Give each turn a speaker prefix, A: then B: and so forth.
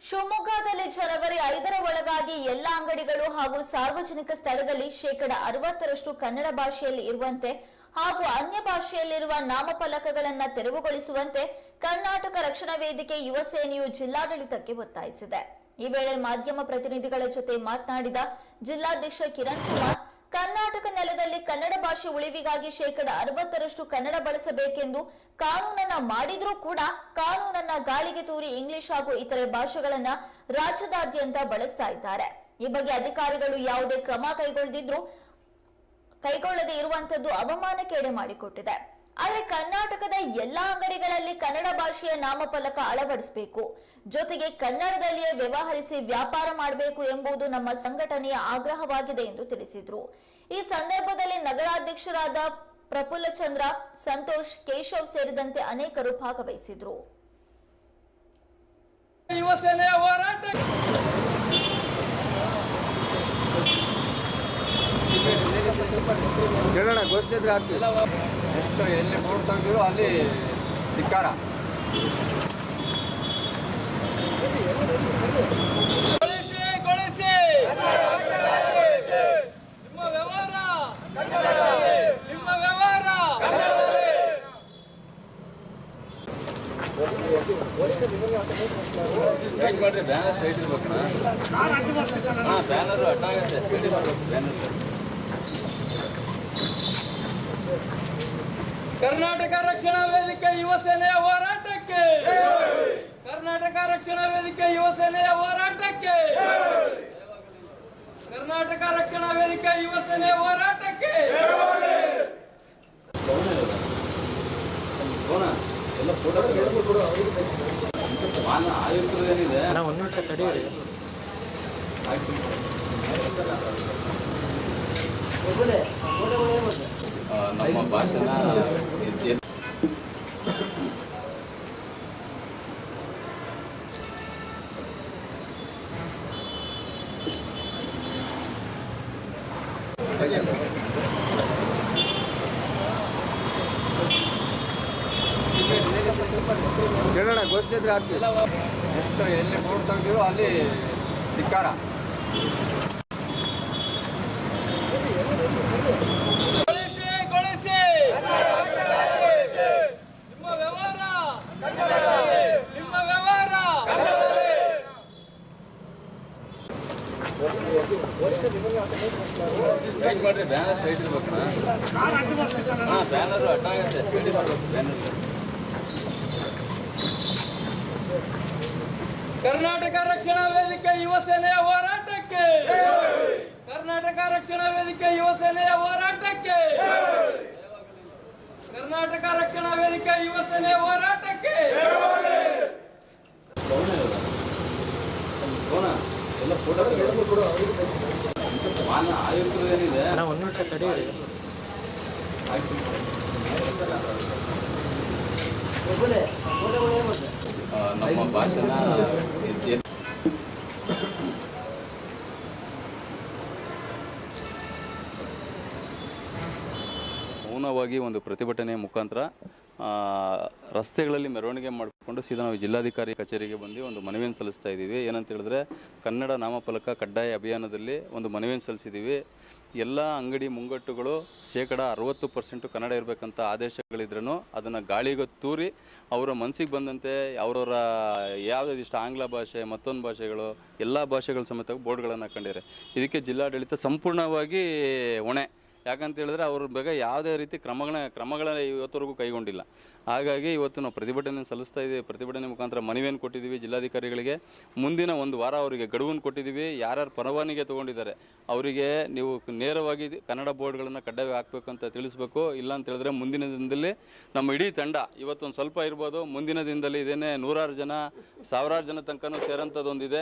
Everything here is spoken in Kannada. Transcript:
A: ಶಿವಮೊಗ್ಗದಲ್ಲಿ ಜನವರಿ 5ರ ಒಳಗಾಗಿ ಎಲ್ಲ ಅಂಗಡಿಗಳು ಹಾಗೂ ಸಾರ್ವಜನಿಕ ಸ್ಥಳದಲ್ಲಿ 60% ಕನ್ನಡ ಭಾಷೆಯಲ್ಲಿ ಇರುವಂತೆ ಹಾಗೂ ಅನ್ಯ ಭಾಷೆಯಲ್ಲಿರುವ ನಾಮಫಲಕಗಳನ್ನು ತೆರವುಗೊಳಿಸುವಂತೆ ಕರ್ನಾಟಕ ರಕ್ಷಣಾ ವೇದಿಕೆ ಯುವ ಸೇನೆಯು ಜಿಲ್ಲಾಡಳಿತಕ್ಕೆ ಒತ್ತಾಯಿಸಿದೆ. ಈ ವೇಳೆ ಮಾಧ್ಯಮ ಪ್ರತಿನಿಧಿಗಳ ಜೊತೆ ಮಾತನಾಡಿದ ಜಿಲ್ಲಾಧ್ಯಕ್ಷ ಕಿರಣ್ ಕುಮಾರ್, ಕರ್ನಾಟಕ ನೆಲದಲ್ಲಿ ಕನ್ನಡ ಭಾಷೆ ಉಳಿವಿಗಾಗಿ 60% ಕನ್ನಡ ಬಳಸಬೇಕೆಂದು ಕಾನೂನನ್ನ ಮಾಡಿದ್ರೂ ಕೂಡ ಕಾನೂನನ್ನ ಗಾಳಿಗೆ ತೂರಿ ಇಂಗ್ಲಿಷ್ ಹಾಗೂ ಇತರೆ ಭಾಷೆಗಳನ್ನ ರಾಜ್ಯದಾದ್ಯಂತ ಬಳಸ್ತಾ ಇದ್ದಾರೆ. ಈ ಬಗ್ಗೆ ಅಧಿಕಾರಿಗಳು ಯಾವುದೇ ಕ್ರಮ ಕೈಗೊಳ್ಳದೆ ಇರುವಂತದ್ದು ಅವಮಾನಕ್ಕೆ ಎಡೆ ಮಾಡಿಕೊಟ್ಟಿದೆ. ಆದರೆ ಕರ್ನಾಟಕದ ಎಲ್ಲಾ ಅಂಗಡಿಗಳಲ್ಲಿ ಕನ್ನಡ ಭಾಷೆಯ ನಾಮಫಲಕ ಅಳವಡಿಸಬೇಕು, ಜೊತೆಗೆ ಕನ್ನಡದಲ್ಲಿಯೇ ವ್ಯವಹರಿಸಿ ವ್ಯಾಪಾರ ಮಾಡಬೇಕು ಎಂಬುದು ನಮ್ಮ ಸಂಘಟನೆಯ ಆಗ್ರಹವಾಗಿದೆ ಎಂದು ತಿಳಿಸಿದರು. ಈ ಸಂದರ್ಭದಲ್ಲಿ ನಗರಾಧ್ಯಕ್ಷರಾದ ಪ್ರಫುಲ್ಲ ಚಂದ್ರ, ಸಂತೋಷ್, ಕೇಶವ್ ಸೇರಿದಂತೆ ಅನೇಕರು ಭಾಗವಹಿಸಿದರು.
B: ಕೇಳೋಣ, ಘೋಷಣೆ ಇದ್ರೆ ಆಗ್ತಿಲ್ಲ. ಎಷ್ಟು ಎಲ್ಲಿ ಬೋರ್ಡ್ ತೆಗೆದಿರೋ ಅಲ್ಲಿ ಧಿಕ್ಕಾರ.
C: ಸ್ಟ್ರೈಟ್ ಮಾಡ್ರಿ, ಬ್ಯಾನರ್ ಸ್ಟ್ರೈಟ್ ಇರ್ಬೇಕು. ಬ್ಯಾನರ್ ಅಡ್ಡ ಆಗುತ್ತೆ, ಸ್ಟ್ರೈಟ್ ಮಾಡ್ಬೇಕು ಬ್ಯಾನರ್. ಕರ್ನಾಟಕ ರಕ್ಷಣಾ ವೇದಿಕೆ ಯುವ ಸೇನೆಯ ಹೋರಾಟಕ್ಕೆ, ಕರ್ನಾಟಕ ರಕ್ಷಣಾ ವೇದಿಕೆ ಯುವ ಸೇನೆಯ ಹೋರಾಟಕ್ಕೆ, ಕರ್ನಾಟಕ ರಕ್ಷಣಾ ವೇದಿಕೆ ಯುವ ಸೇನೆಯ ಹೋರಾಟಕ್ಕೆ. ಎಲ್ಲ ಫೋಟೋ ಆಯುಕ್ತರೇನಿದೆ ನಮ್ಮ ಭಾಷೆನ
B: ಕೇಳೋಣ, ಘೋಷಣೆ ಇದ್ರೆ ಆಗ್ತಿಲ್ಲ. ಎಷ್ಟು ಎಲ್ಲಿ ಬೋರ್ಡ್ ತೆಗೆದಿರೋ ಅಲ್ಲಿ ಧಿಕ್ಕಾರ.
C: ಸ್ಟ್ರೈಟ್ ಮಾಡ್ರಿ, ಬ್ಯಾನರ್ ಸ್ಟ್ರೈಟ್ ಇರ್ಬೇಕು. ಬ್ಯಾನರ್ ಅಡ್ಡ ಆಗುತ್ತೆ, ಸ್ಟ್ರೈಟ್ ಮಾಡ್ಬೇಕು ಬ್ಯಾನರ್. ಕರ್ನಾಟಕ ರಕ್ಷಣಾ ವೇದಿಕೆ ಯುವ ಸೇನೆಯ ಹೋರಾಟಕ್ಕೆ, ಕರ್ನಾಟಕ ರಕ್ಷಣಾ ವೇದಿಕೆ ಯುವ ಸೇನೆಯ ಹೋರಾಟಕ್ಕೆ, ಕರ್ನಾಟಕ ರಕ್ಷಣಾ ವೇದಿಕೆ ಯುವ ಸೇನೆಯ ಹೋರಾಟಕ್ಕೆ. ಎಲ್ಲ ಫೋಟೋ ಆಯುಕ್ತರೇನಿದೆ ನಮ್ಮ ಭಾಷೆನ ಮೌನವಾಗಿ ಒಂದು ಪ್ರತಿಭಟನೆ ಮುಖಾಂತರ ರಸ್ತೆಗಳಲ್ಲಿ ಮೆರವಣಿಗೆ ಮಾಡಿಕೊಂಡು ಸೀದಾ ನಾವು ಜಿಲ್ಲಾಧಿಕಾರಿ ಕಚೇರಿಗೆ ಬಂದು ಒಂದು ಮನವಿಯನ್ನು ಸಲ್ಲಿಸ್ತಾ ಇದ್ದೀವಿ. ಏನಂತ ಹೇಳಿದ್ರೆ, ಕನ್ನಡ ನಾಮಫಲಕ ಕಡ್ಡಾಯ ಅಭಿಯಾನದಲ್ಲಿ ಒಂದು ಮನವಿಯನ್ನು ಸಲ್ಲಿಸಿದ್ದೀವಿ. ಎಲ್ಲ ಅಂಗಡಿ ಮುಂಗಟ್ಟುಗಳು 60% ಕನ್ನಡ ಇರಬೇಕಂತ ಆದೇಶಗಳಿದ್ರೂ ಅದನ್ನು ಗಾಳಿಗೆ ತೂರಿ ಅವರ ಮನಸ್ಸಿಗೆ ಬಂದಂತೆ ಅವರವರ ಯಾವುದಿಷ್ಟು ಆಂಗ್ಲ ಭಾಷೆ ಮತ್ತೊಂದು ಭಾಷೆಗಳು ಎಲ್ಲ ಭಾಷೆಗಳ ಸಮೇತ ಬೋರ್ಡ್ಗಳನ್ನು ಹಾಕೊಂಡಿದ್ದಾರೆ. ಇದಕ್ಕೆ ಜಿಲ್ಲಾಡಳಿತ ಸಂಪೂರ್ಣವಾಗಿ ಹೊಣೆ. ಯಾಕಂತ ಹೇಳಿದ್ರೆ ಅವ್ರ ಬಗ್ಗೆ ಯಾವುದೇ ರೀತಿ ಕ್ರಮಗಳನ್ನ ಇವತ್ತವರೆಗೂ ಕೈಗೊಂಡಿಲ್ಲ. ಹಾಗಾಗಿ ಇವತ್ತು ನಾವು ಪ್ರತಿಭಟನೆ ಸಲ್ಲಿಸ್ತಾ ಇದ್ದೀವಿ. ಪ್ರತಿಭಟನೆ ಮುಖಾಂತರ ಮನವಿಯನ್ನು ಕೊಟ್ಟಿದ್ದೀವಿ ಜಿಲ್ಲಾಧಿಕಾರಿಗಳಿಗೆ. ಮುಂದಿನ ಒಂದು ವಾರ ಅವರಿಗೆ ಗಡುವನ್ನು ಕೊಟ್ಟಿದ್ದೀವಿ. ಯಾರ್ಯಾರು ಪರವಾನಿಗೆ ತೊಗೊಂಡಿದ್ದಾರೆ ಅವರಿಗೆ ನೀವು ನೇರವಾಗಿ ಕನ್ನಡ ಬೋರ್ಡ್ಗಳನ್ನು ಕಡ್ಡಾಯ ಹಾಕಬೇಕು ಅಂತ ತಿಳಿಸ್ಬೇಕು. ಇಲ್ಲ ಅಂತ ಹೇಳಿದ್ರೆ ಮುಂದಿನ ದಿನದಲ್ಲಿ ನಮ್ಮ ಇಡೀ ತಂಡ, ಇವತ್ತೊಂದು ಸ್ವಲ್ಪ ಇರ್ಬೋದು, ಮುಂದಿನ ದಿನದಲ್ಲಿ ಇದೇನೇ 100 ಜನ 1000 ಜನ ತನಕನೂ ಸೇರೋಂಥದ್ದೊಂದಿದೆ.